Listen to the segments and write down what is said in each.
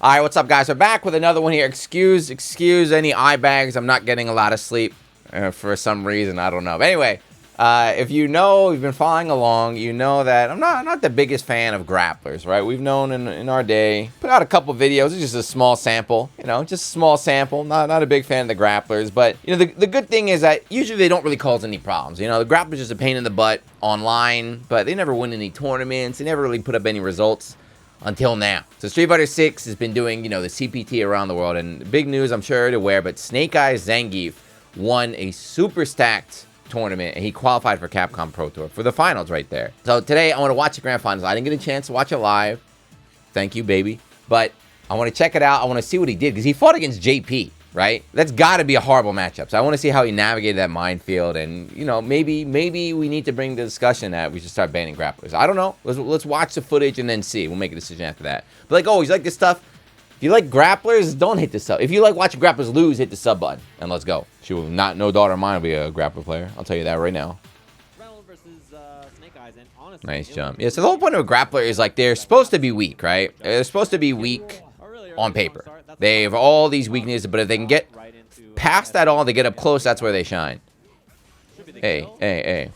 All right, what's up, guys? We're back with another one here. Excuse any eye bags. I'm not getting a lot of sleep for some reason. I don't know. But anyway, if you know, you've been following along, you know that I'm not the biggest fan of grapplers, right? We've known in our day, put out a couple videos. It's just a small sample, you know, just a small sample. Not a big fan of the grapplers, but you know, the good thing is that usually they don't really cause any problems. You know, the grapplers just a pain in the butt online, but they never win any tournaments. They never really put up any results. Until now. So Street Fighter 6 has been doing, you know, the CPT around the world. And big news, I'm sure you're aware, but Snake Eyes Zangief won a super stacked tournament. And he qualified for Capcom Pro Tour for the finals right there. So today, I want to watch the grand finals. I didn't get a chance to watch it live. Thank you, baby. But I want to check it out. I want to see what he did. Because he fought against JP, right? That's got to be a horrible matchup. So I want to see how he navigated that minefield. And, you know, maybe we need to bring the discussion that we should start banning grapplers. I don't know. Let's watch the footage and then see. We'll make a decision after that. But like always, like this stuff. If you like grapplers, don't hit the sub. If you like watching grapplers lose, hit the sub button. And let's go. She will not, no daughter of mine will be a grappler player. I'll tell you that right now. Nice jump. Yeah, so the whole point of a grappler is like they're supposed to be weak, right? They're supposed to be weak on paper. They have all these weaknesses, but if they can get past that all, they get up close, that's where they shine. Hey.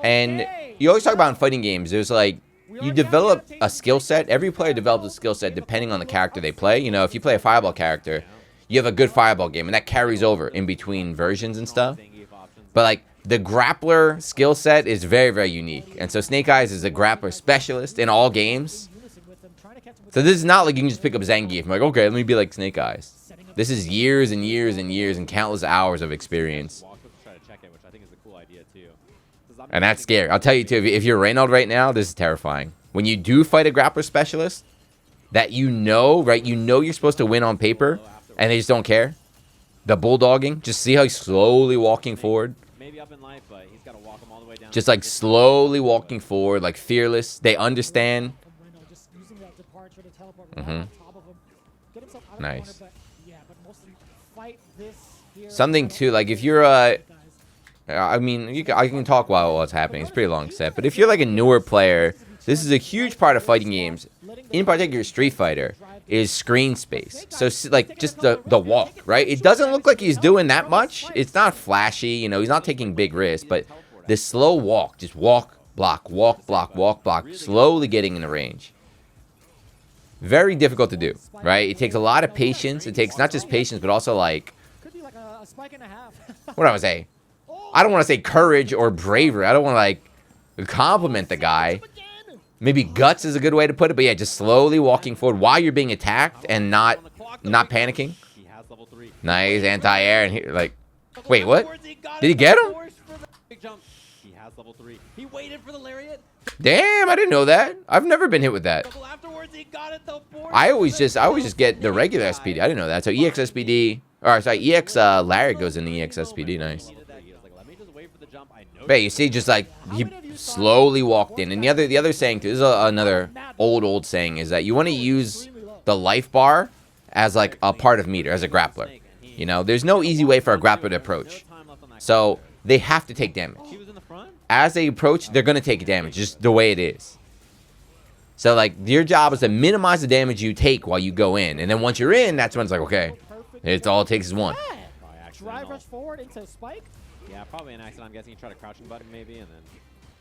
And you always talk about in fighting games, there's like, you develop a skill set. Every player develops a skill set depending on the character they play. You know, if you play a fireball character, you have a good fireball game, and that carries over in between versions and stuff. But like, the grappler skill set is very, very unique. And so Snake Eyes is a grappler specialist in all games. So this is not like you can just pick up Zangief. I'm like, okay, let me be like Snake Eyes. This is years and years and years and countless hours of experience. And that's scary. I'll tell you too, if you're Reynald right now, this is terrifying. When you do fight a grappler specialist that you know, right, you know you're supposed to win on paper, and they just don't care. The bulldogging, just see how he's slowly walking forward. Just like slowly walking forward, like fearless. They understand. Nice. Something too, like if you're I mean, I can talk while it's happening. It's a pretty long set. But if you're like a newer player, this is a huge part of fighting games. In particular, Street Fighter is screen space. So like just the walk, right? It doesn't look like he's doing that much. It's not flashy, you know, he's not taking big risks, but this slow walk, just walk, block, walk, block, walk, block, slowly getting in the range. Very difficult to do, right? It takes a lot of patience. It takes not just patience, but also like, what do I say? I don't want to say courage or bravery. I don't want to like compliment the guy. Maybe guts is a good way to put it, but yeah, just slowly walking forward while you're being attacked and not panicking. Nice anti-air and he, like, wait, what? Did he get him? Damn, I didn't know that. I've never been hit with that. I always just get the regular SPD. I didn't know that. So EX SPD, or sorry, EX Larry goes in the EX SPD. Nice. But you see, just like he slowly walked in. And the other saying too, this is another old saying, is that you want to use the life bar as like a part of meter, as a grappler. You know, there's no easy way for a grappler to approach. So they have to take damage. As they approach, they're going to take damage, just the way it is. So like your job is to minimize the damage you take while you go in. And then once you're in, that's when it's like, okay, it's all it takes is one. Drive rush forward into spike. Yeah, probably an accident. I'm guessing he tried a crouching button maybe, and then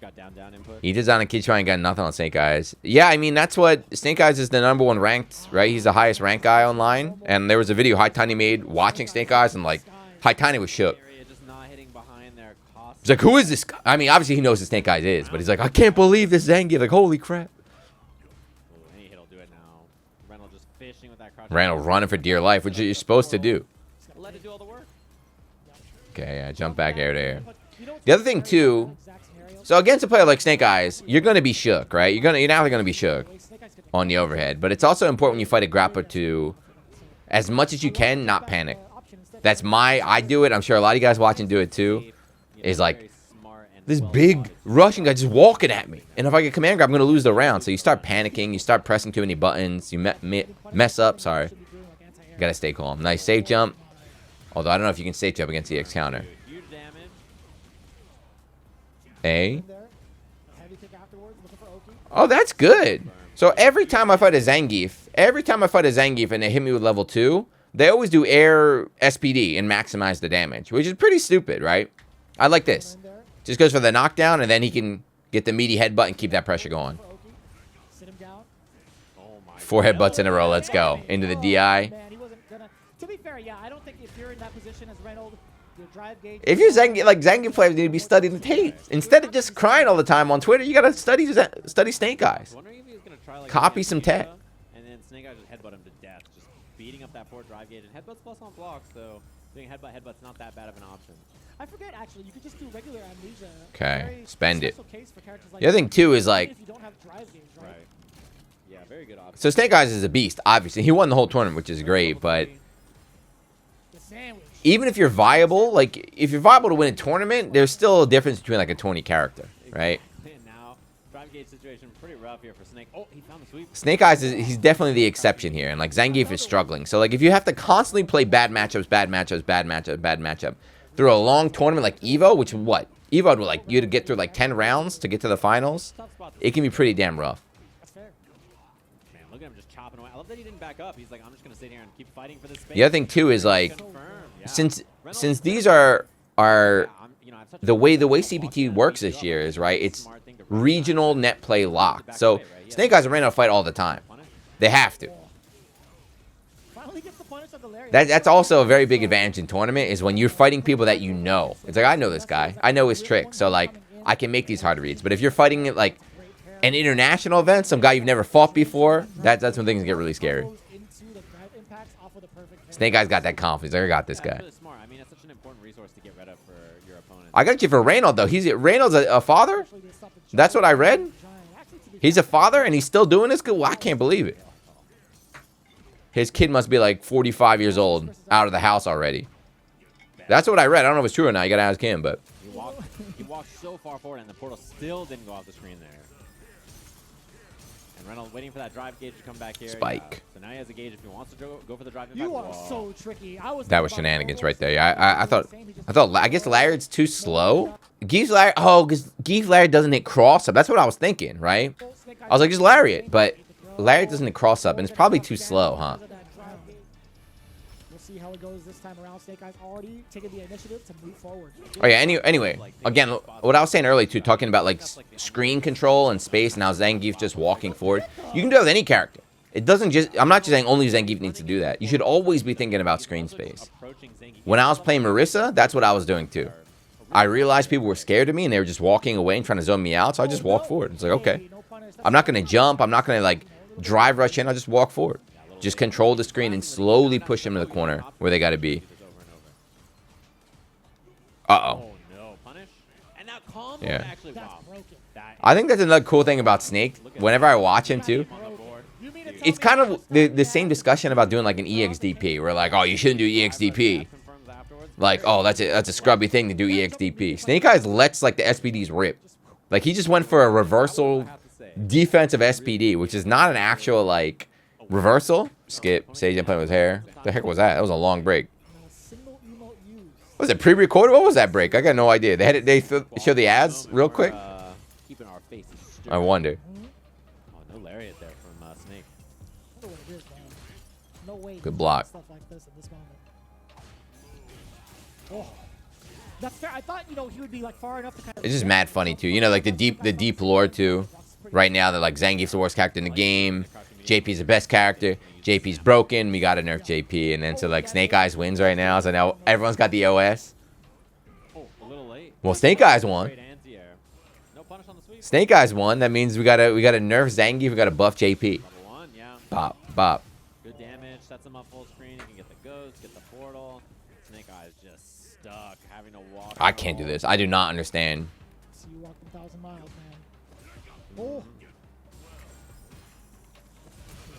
got down input. He did on a kid trying got nothing on Snake Eyes. Yeah, I mean, that's what Snake Eyes is, the #1 ranked, right? He's the highest ranked guy online. And there was a video High Tiny made watching Snake Eyes, and like High Tiny was shook. He's like, who is this guy? I mean, obviously he knows who Snake Eyes is, but he's like, I can't believe this Zangief. Like, holy crap. Randall running for dear life, which you're supposed to do. Okay, yeah, jump back air there. The other thing too, so against a player like Snake Eyes, you're gonna be shook, right? You're now gonna be shook on the overhead. But it's also important when you fight a grappler to, as much as you can, not panic. That's I do it. I'm sure a lot of you guys watching do it too. Is like this big Russian guy just walking at me, and if I get command grab, I'm gonna lose the round. So you start panicking, you start pressing too many buttons, you mess up. Sorry, you gotta stay calm. Nice safe jump. Although I don't know if you can safe jump against the EX counter. A. Oh, that's good. So every time I fight a Zangief, Every time I fight a Zangief and they hit me with level 2, they always do air SPD and maximize the damage, which is pretty stupid, right? I like this. Just goes for the knockdown, and then he can get the meaty headbutt and keep that pressure going. Sit him down. 4 headbutts in a row. Let's go. Into the DI. Man, he wasn't gonna. To be fair, yeah, I don't think if you're in that position as Reynolds, your drive gauge. If you're Zangief, like Zangief players need to be studying the tape. Instead of just crying all the time on Twitter, you gotta study Snake Eyes. Copy some tech. And then Snake Eyes just headbutt him to death, just beating up that 4 drive gauge. And headbutts plus on blocks, so doing headbutt's not that bad of an option. I forget, actually, you could just do regular amnesia. Okay, spend it. Like The other thing, too, is like... if you don't have drive gauge, right? Yeah, very good option. So Snake Eyes is a beast, obviously. He won the whole tournament, which is great, but... The sandwich. Even if you're viable, like, if you're viable to win a tournament, there's still a difference between, like, a 20 character, right? And now, drive gauge situation pretty rough here for Snake. Oh, he found the sweep. Snake Eyes, he's definitely the exception here, and, like, Zangief is struggling. So, like, if you have to constantly play bad matchups, through a long tournament like Evo, which what? Evo would like you to get through like 10 rounds to get to the finals. It can be pretty damn rough. That's fair. Man, look at him just chopping away. I love that he didn't back up. He's like, I'm just gonna sit here and keep fighting for this space. The other thing too is like, Yeah. since these are the way CPT works this year is right. It's regional net play locked. So Snake Eyes are running out fight all the time. They have to. That's also a very big advantage in tournament is when you're fighting people that you know. It's like, I know this guy. I know his trick. So, like, I can make these hard reads. But if you're fighting at, like, an international event, some guy you've never fought before, that's when things get really scary. Snake Eyes got that confidence. I got this guy. I got you for Reynolds, though. Reynolds a father? That's what I read? He's a father, and he's still doing this? Well, I can't believe it. His kid must be like 45 years old, out of the house already. That's what I read. I don't know if it's true or not. You gotta ask him, but... He walked so far forward, and the portal still didn't go off the screen there. And Reynolds waiting for that drive gauge to come back here. Spike. Yeah. So now he has a gauge if he wants to go for the drive. You are so tricky. That was shenanigans right there. I guess Lariat's too slow. Geef's Lariat... Oh, because Geef Lariat doesn't hit cross-up. That's what I was thinking, right? I was like, just Lariat, but... Lariat doesn't hit cross-up, and it's probably too slow, huh? We'll see how it goes this time around. Snake Eyes already taking the initiative to move forward. Oh yeah. Anyway, again, what I was saying earlier too, talking about like screen control and space, and how Zangief just walking forward. You can do that with any character. It doesn't just. I'm not just saying only Zangief needs to do that. You should always be thinking about screen space. When I was playing Marissa, that's what I was doing too. I realized people were scared of me and they were just walking away and trying to zone me out, so I just walked forward. It's like, okay, I'm not gonna jump. I'm not gonna like drive rush in. I'll just walk forward. Just control the screen and slowly push them to the corner where they got to be. Uh-oh. Yeah. I think that's another cool thing about Snake. Whenever I watch him, too, it's kind of the same discussion about doing, like, an EXDP. Where, like, oh, you shouldn't do EXDP. Like, oh, that's a scrubby thing to do EXDP. Snake Eyes lets, like, the SPDs rip. Like, he just went for a reversal defensive SPD, which is not an actual, like... Reversal? Skip. Sage didn't play with his hair. The heck was that? That was a long break. Was it pre-recorded? What was that break? I got no idea. They show the ads real quick? I wonder. Oh, no lariat there from Snake. Good block. That's fair. I thought, he would be like far enough to kind of... It's just mad funny too. You know, like the deep lore too. Right now, they're like Zangief's the worst character in the game. JP's the best character. JP's broken. We gotta nerf JP. And then so like Snake Eyes wins right now. So now everyone's got the OS. Well, Snake Eyes won. Snake Eyes won. That means we gotta nerf Zangief. We gotta buff JP. Bop, bop. Good damage. Sets him up full screen. You can get the ghost, get the portal. Snake Eyes just stuck, having to walk. I can't do this. I do not understand. See you walk 1,000 miles, man. Oh.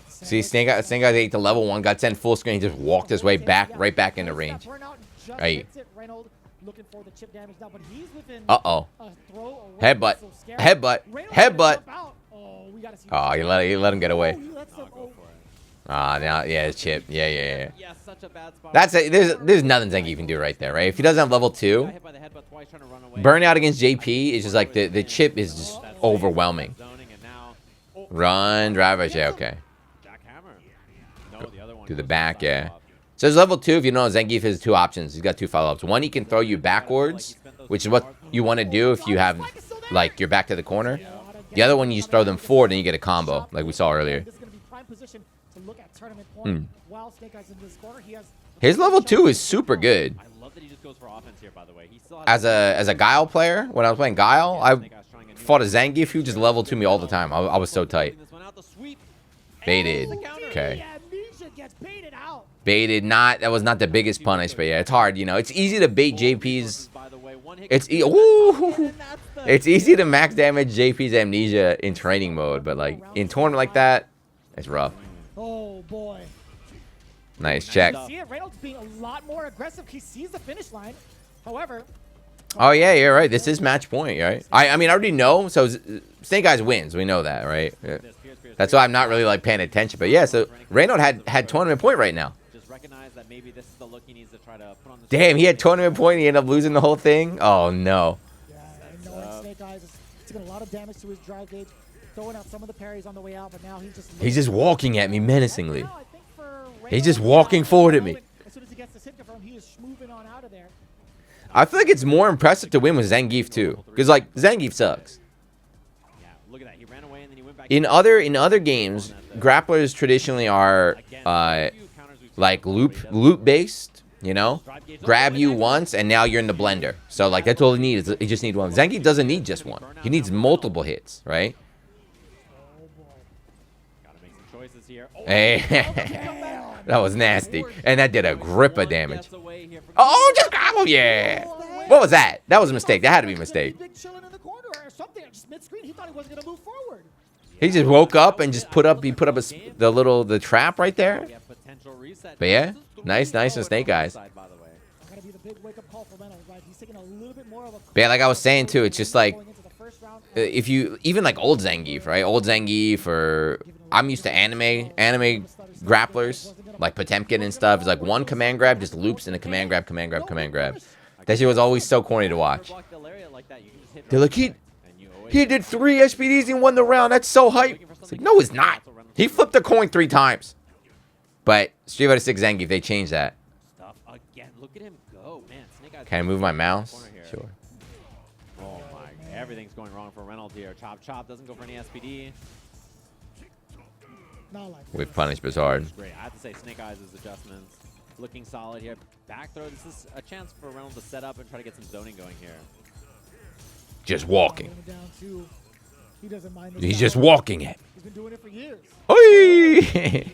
See, Snake Eyes ate to level 1, got sent full screen, he just walked his way back, right back into range. Right. Uh-oh. Headbutt. Headbutt. Headbutt. Oh, you let him get away. Ah, now, yeah, it's chip. Yeah. There's nothing Zangief can do right there, right? If he doesn't have level 2, burnout against JP is just like, the chip is just overwhelming. Run, drive, yeah, okay. Through the back, yeah. So there's level 2. If you know, Zangief has 2 options. He's got 2 follow-ups. One, he can throw you backwards, which is what you want to do if you have, like, your back to the corner. The other one, you just throw them forward and you get a combo, like we saw earlier. His level 2 is super good. As a Guile player, when I was playing Guile, I fought a Zangief who just leveled to me all the time. I was so tight. Baited. Okay. Baited, not, that was not the biggest punish, but yeah, it's hard, you know. It's easy to bait JP's. It's easy to max damage JP's amnesia in training mode, but like in tournament like that, it's rough. Oh boy. Nice check. See it, Reynolds being a lot more aggressive. He sees the finish line. However, oh yeah, you're right. This is match point, right? I mean, I already know. So Snake Eyes wins. We know that, right? Yeah. That's why I'm not really like paying attention. But yeah, so Reynolds had tournament point right now. Damn, he had tournament point. And he ended up losing the whole thing. Oh no. Yeah, and knowing Snake Eyes is taking a lot of damage to his drive gauge, throwing out some of the parries on the way out, but now he's just walking at me menacingly. He's just walking forward at me. As soon as he gets this hit confirmed, he is moving on out of there. I feel like it's more impressive to win with Zangief too, because like Zangief sucks. Yeah, look at that. He ran away and then he went back. In other games, grapplers traditionally are like loop based. You know, grab you once and now you're in the blender. So like that's all he needs. He just needs one. Zangief doesn't need just one. He needs multiple hits, right? Hey, that was nasty, and that did a grip of damage. Oh, just grapple, yeah. What was that? That was a mistake. That had to be a mistake. He just woke up and just put up. He put up the trap right there. But yeah, nice and Snake Eyes. But yeah, like I was saying too, it's just like if you even like old Zangief, right? Old Zangief, or I'm used to anime grapplers like Potemkin and stuff. It's like one command grab just loops in a command grab. That shit was always so corny to watch. They're like, he did 3 SPDs and won the round. That's so hype. It's like, no, it's not. He flipped the coin 3 times. But Street Fighter 6 Zangief, they changed that. Can I move my mouse? Sure. Oh my, everything's going wrong for Reynolds here. Chop doesn't go for any SPD. With punish Bizarre. Great. I have to say Snake Eyes' adjustments looking solid here. Back throw. This is a chance for Reynolds to set up and try to get some zoning going here. Just walking. He's just walking at me. He's been doing it for years. Oi!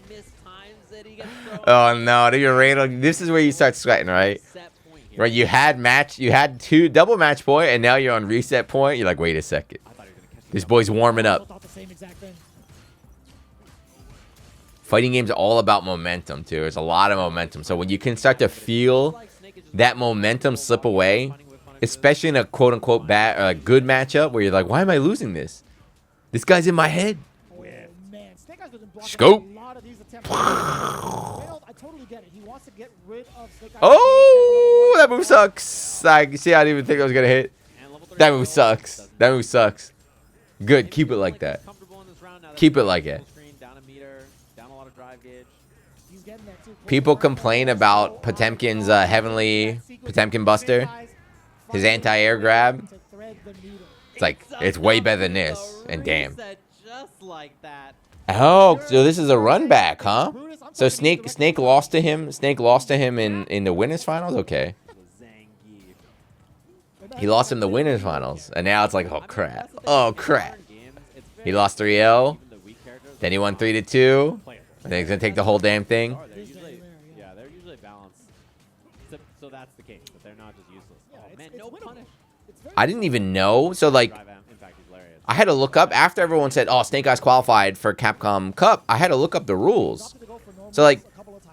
Oh no, this is where you start sweating, right? Right, you had 2 double match point, and now you're on reset point. You're like, wait a second. This boy's warming up. Fighting games are all about momentum too. There's a lot of momentum. So when you can start to feel that momentum slip away, especially in a quote unquote good matchup where you're like, why am I losing this? This guy's in my head. Scope. Oh, that move sucks. I see. I didn't even think I was gonna hit. That move sucks. That move sucks. Good. Keep it like that. Keep it like it. People complain about Potemkin's heavenly Potemkin Buster, his anti-air grab. It's like, it's way better than this. And damn. Oh, so this is a run back, huh? So Snake lost to him. Snake lost to him in the winners finals. Okay. He lost in the winners finals, and now it's like, oh crap. Oh crap. He lost 3-0. Then he won 3-2. I think he's gonna take the whole damn thing. Yeah, they're usually balanced. So that's the case, but they're not just useless. Oh man, no punish. I didn't even know. So like, I had to look up after everyone said, "Oh, Snake Eyes qualified for Capcom Cup." I had to look up the rules. So like,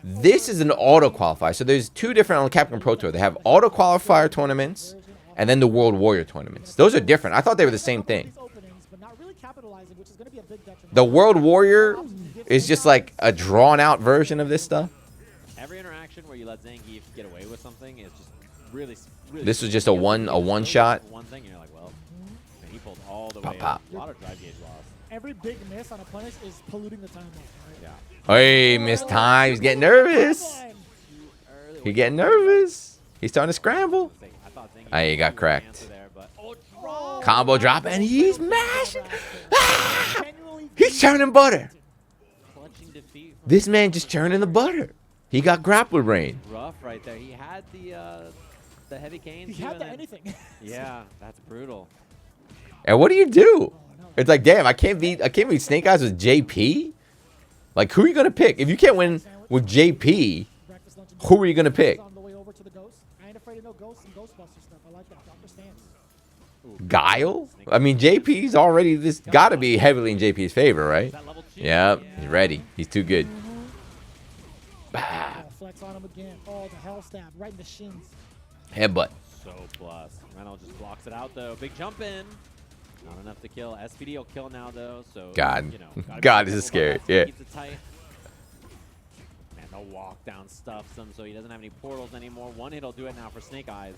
this is an auto qualifier. So there's 2 different on Capcom Pro Tour. They have auto qualifier tournaments, and then the World Warrior tournaments. Those are different. I thought they were the same thing. The World Warrior is just like a drawn-out version of this stuff. Every interaction where you let Zangief get away with something is just really. This was just a one shot. One thing, and you're like, well, man, he pulled all the Pop, way pop. up. A lot of drive gauge loss. every big miss on a punish is polluting the timeline. Right? Yeah. Hey, missed time. He's getting nervous. He's getting nervous. He's starting to scramble. I thought Zangief Ah, he got was the cracked. answer there, but- Oh, Combo drop, and he's mashing. Ah! He's churning butter. clutching defeat from This man just churning the butter. He got grappler brain. rough right there. He had the heavy canes. He too, had and the then- anything. Yeah, that's brutal. And what do you do? It's like, damn, I can't beat Snake Eyes with JP. Like, who are you gonna pick? If you can't win with JP, Breakfast, lunch, and who are you gonna pick? On the way over to the ghost. I ain't afraid of no ghosts and Ghostbuster stuff. I like that. Dr. Stance. Guile? I mean, JP's already this got to be heavily in JP's favor, right? Is that level 2? Yep, he's ready. He's too good. Oh, flex on him again. Oh, the hell stab right in the shins. Headbutt. So plus. Reynolds just blocks it out though. Big jump in. Not enough to kill. SPD will kill now though. So God. you know, gotta be God, this is careful scary. about that, so he Yeah. keeps it tight. Man, the walk down stuffs him, so he doesn't have any portals anymore. One hit will do it now for Snake Eyes.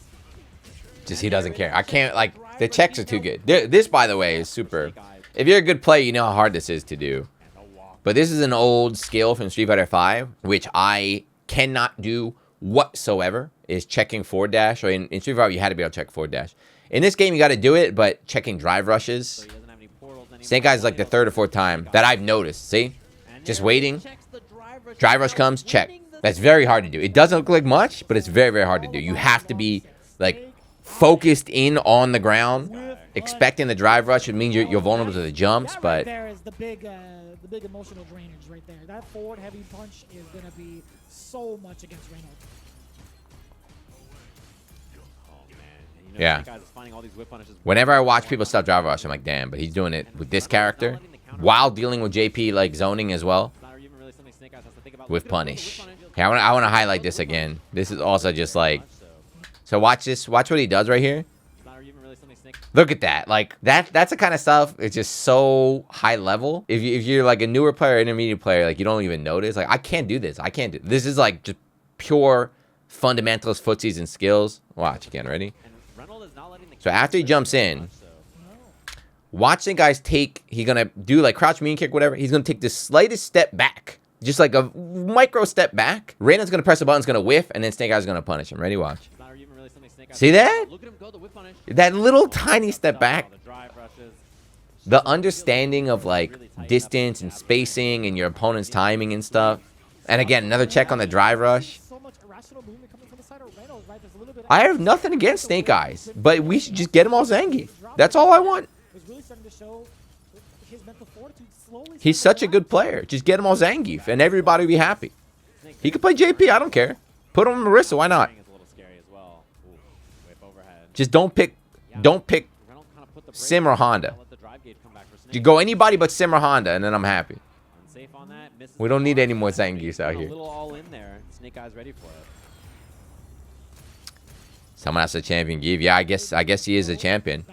Just he doesn't care. I can't, like, the checks are too good. This, by the way, is super. If you're a good player, you know how hard this is to do. And the walk. But this is an old skill from Street Fighter V, which I cannot do whatsoever, is checking forward dash. Or in Street Fighter, you had to be able to check forward dash. In this game, you got to do it, but checking drive rushes. So he doesn't have any portals anymore. Snake Eyes is like the third or fourth time that I've noticed. See? And Just there waiting. checks the Drive rush comes, check. That's very hard to do. It doesn't look like much, but it's very, very hard to do. You have to be, like, focused in on the ground, expecting the drive rush. It means you're vulnerable to the jumps, That right but there is the big emotional drainage right there. That forward heavy punch is gonna be so much against Reynolds. Oh man. And you know, Yeah. Snake Eyes is finding all these whip punishes. whenever I watch people stop drive rush, I'm like, damn, but he's doing it with this character while dealing with JP, like, zoning as well. It's not even really something Snake Eyes has to think about. With Look at him go, punish. the whip punish. Okay, I want to highlight this again. This is also just like, so watch this. Watch what he does right here. It's not even really something Snake. Look at that. Like that's the kind of stuff. It's just so high level. If you're like a newer player, intermediate player, like you don't even notice. Like I can't do this. I can't do this. Is like just pure fundamentalist footsies and skills. Watch again. Ready? And Reynolds is not letting the So after he jumps in, so watch the guys take. He's gonna do like crouch mean kick, whatever. He's gonna take the slightest step back. Just like a micro step back. Reynolds gonna press a button, it's gonna whiff, and then Snake Eyes gonna punish him. Ready? Watch. it's not even really something Snake Eyes. See that? Look at him go the whip punish. That little tiny step back. The drive rushes. The understanding of like distance and spacing and your opponent's timing and stuff. And again, another check on the drive rush. So much irrational movement coming from the side of Reynolds, right? There's a little bit I have nothing against Snake Eyes, but we should just get him all Zangief. That's all I want. It's really starting to show his mental fortitude slowly. He's such a good player. Just get him all Zangief, and everybody will be happy. He could play JP. I don't care. Put him on Marissa. Why not? It's a little scary as well. Ooh, whip overhead. Just don't pick Reynolds kinda put the Sim brake or on, Honda. let the drive gauge come back for Snake. You go anybody but Sim or Honda, and then I'm happy. Unsafe on that. Misses We the don't need block. any more Zangiefs out A here. little all in there. Snake Eyes ready for it. Someone has a champion give. Yeah, I guess he is a champion.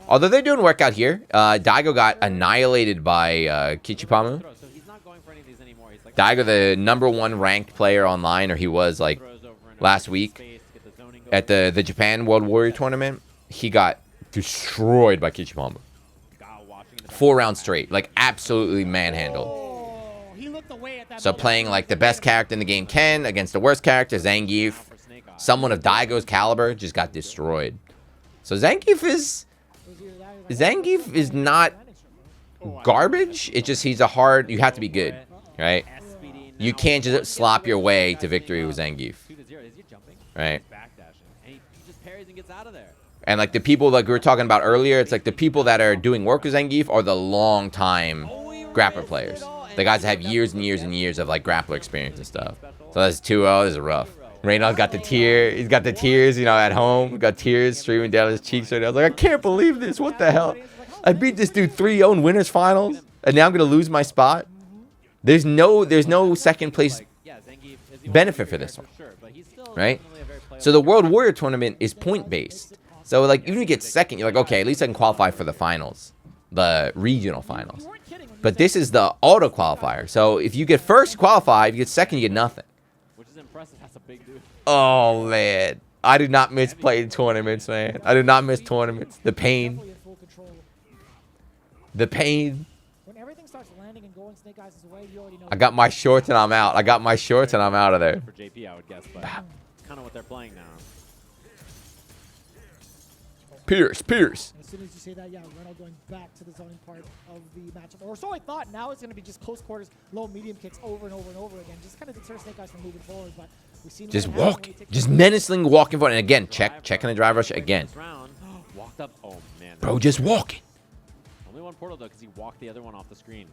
Although they're doing work out here. Daigo got annihilated by Kichipamu. So he's not going for any of these anymore. He's like Daigo, the #1 ranked player online, or he was like throws over and last over, week space, get the zoning at going. the Japan World Warrior Tournament. He got destroyed by Kichipamu. God, watching in the back. 4 rounds straight. Like absolutely manhandled. Oh, he looked away at that. So moment. playing like the best character in the game can against the worst character, Zangief. For Snake Eyes. Someone of Daigo's caliber just got destroyed. So Zangief is not garbage. It's just he's a hard. You have to be good, right? SPD You now can't just one slop hit your away. way Guys to victory getting with up. Zangief, 2-0. Is he jumping? right? He's backdashing. And he just parries and gets out of there. And like the people like we were talking about earlier, it's like the people that are doing work with Zangief are the long time grappler players. The guys that have years and years and years of like grappler experience and stuff. So that's 2-0. This is rough. Reynolds got the tear. He's got the tears, you know, at home. Got tears streaming down his cheeks right now. I was like, I can't believe this. What the hell? I beat this dude 3-0 in winners finals, and now I'm gonna lose my spot. There's no second place Yeah, Zangief is the benefit only for this for one, sure, but he's still right? definitely a very playable So the World Warrior Tournament is point based. So like even if you get second, you're like, okay, at least I can qualify for the finals, the regional finals. But this is the auto qualifier. So if you get first, you qualify. If you get second, you get nothing. which is impressive. That's a big dude. Oh man, I did not miss playing tournaments, man. I did not miss tournaments. The pain, Definitely in full control. the pain. throwing Snake Eyes away. You already know. I got my shorts and I'm out. I got my shorts and I'm out of there. For JP, I would guess, but it's kind of what they're playing now. Pierce. And as soon as you say that, yeah, Reynolds going back to the zoning part of the matchup. Or so I thought. Now it's going to be just close quarters, low, medium kicks over and over and over again. Just kind of deter Snake Eyes from moving forward. But we've seen Just walk. Just menacingly walking forward. And again, checking the drive rush again. Walked up. Oh, man. Bro, just walking. Only one portal, though, because he walked the other one off the screen.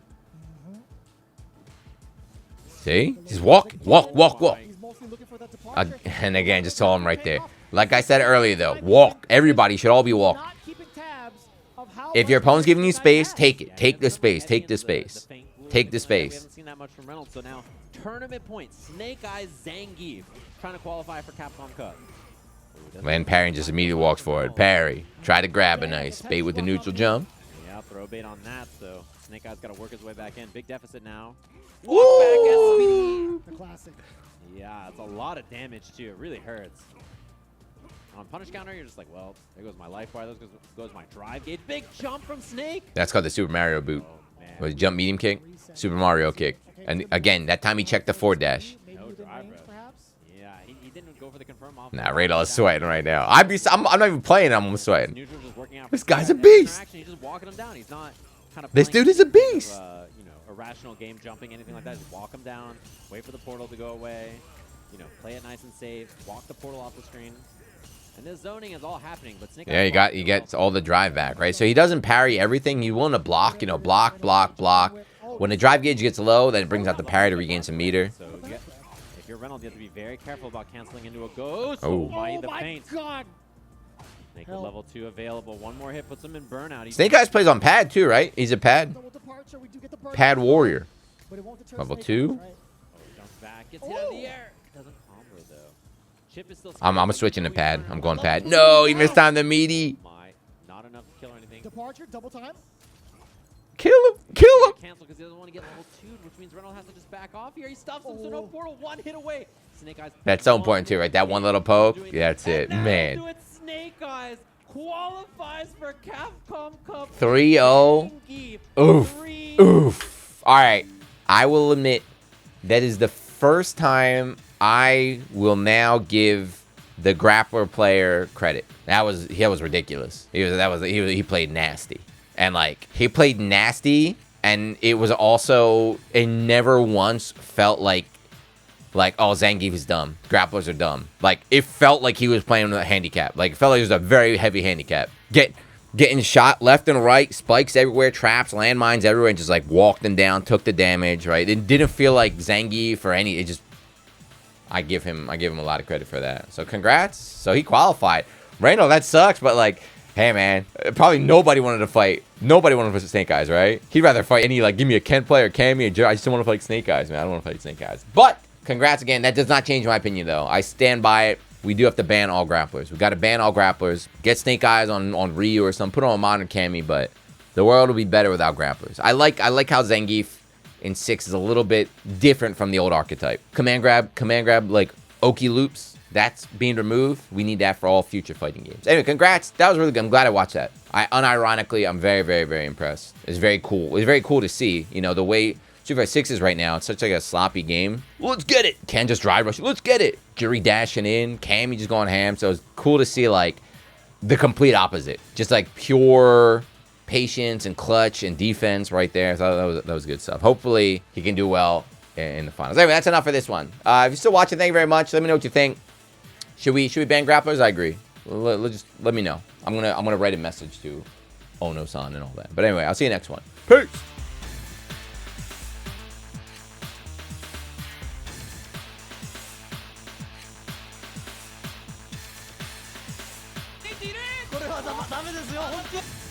See? Just walk. He's mostly looking for that departure. And again, just told him right there. Like I said earlier, though, walk. Everybody should all be walking. Not keeping tabs of how If your much opponent's giving you Snake Eyes space, has. take it. Take the space. Take the space. Take the We space. haven't seen that much from Reynolds, so now tournament points. Snake Eyes Zangief trying to qualify for Capcom Cup. And Parry just immediately walks forward. Parry. Try to grab a nice bait with the neutral jump. Yeah, throw bait on that, so Snake Eyes got to work his way back in. Big deficit now. Woo! Walk back SPD. The classic. Yeah, it's a lot of damage, too. It really hurts. On punish counter, you're just like, well, there goes my life wire. There goes my drive gauge. Big jump from Snake. That's called the Super Mario boot. Oh, man. Was jump medium kick, Super Mario kick. And again, that time he checked the forward dash. Maybe No within drive range, rush. perhaps. Yeah, he didn't go for the confirm off. Nah, Radel is sweating right now. I'm not even playing. I'm sweating. Neutral just working out. This guy's a beast. He's just walking him down. He's not kind of. This playing dude is a sort of, beast. you know, irrational game jumping, anything like that. Just walk him down. Wait for the portal to go away. You know, play it nice and safe. Walk the portal off the screen. And this zoning is all happening, but Snake. Yeah, he gets all the drive back, right? So he doesn't parry everything. He's willing to block, you know, block. When the drive gauge gets low, then it brings out the parry to regain some meter. So if you're Reynolds, you have to be very careful about canceling into a ghost. Oh. Mind Oh the my feint. God! Snake with level 2 available. One more hit puts him in burnout. He's Snake Eyes plays on pad too, right? He's a pad Double departure, we do get the burn. pad warrior. But it won't deter Level Snake 2. Eyes, right? Oh, jumps back, gets hit out of the air. Doesn't combo though. Chip is still. I'm switching to pad. I'm going pad. No, he missed on the meaty. Not enough to kill or anything. Departure, double time. Kill him. Kill him. Cancel because he doesn't want to get level 2, which means Reynolds has to just back off here. He stuffs him, so no portal. One hit away. Snake Eyes. That's so important too, right? That one little poke. Yeah, that's it, And man. that'll do it. Snake Eyes qualifies for Capcom Cup. 3-0. Zangief, Oof. 3-0. Oof. All right. I will admit that is the first time I will give the grappler player credit. He was ridiculous. He played nasty. And like he played nasty, and it was also, it never once felt like oh, Zangief is dumb. Grapplers are dumb. Like it felt like he was playing with a handicap. Like it felt like it was a very heavy handicap. Getting shot left and right, spikes everywhere, traps, landmines everywhere, and just like walked them down, took the damage, right? It didn't feel like Zangief or any. It just, I give him a lot of credit for that. So congrats. So he qualified. Randall, that sucks, but like, hey man, probably nobody wanted to fight. Nobody wanted to fight Snake Eyes, right? He'd rather fight any, like, give me a Kent player, Cammy, and I just don't want to fight Snake Eyes, man. I don't want to fight Snake Eyes. But congrats again. That does not change my opinion though. I stand by it. We do have to ban all grapplers. We got to ban all grapplers. Get Snake Eyes on Ryu or something. Put on a modern Cammy, but the world will be better without grapplers. I like how Zangief in 6 is a little bit different from the old archetype. Command grab like Oki loops. That's being removed. We need that for all future fighting games. Anyway, congrats. That was really good. I'm glad I watched that. Unironically, I'm very, very, very impressed. It's very cool. It's very cool to see, you know, the way Street Fighter 6 is right now. It's such like a sloppy game. Let's get it. Ken just drive rush. Let's get it. Jury dashing in. Cammy just going ham. So it's cool to see like the complete opposite. Just like pure patience and clutch and defense right there. So that was good stuff. Hopefully he can do well in the finals. Anyway, that's enough for this one. If you're still watching, thank you very much. Let me know what you think. Should we ban grapplers? I agree. Just let me know. I'm gonna write a message to Ono-san and all that. But anyway, I'll see you next one. Peace. This is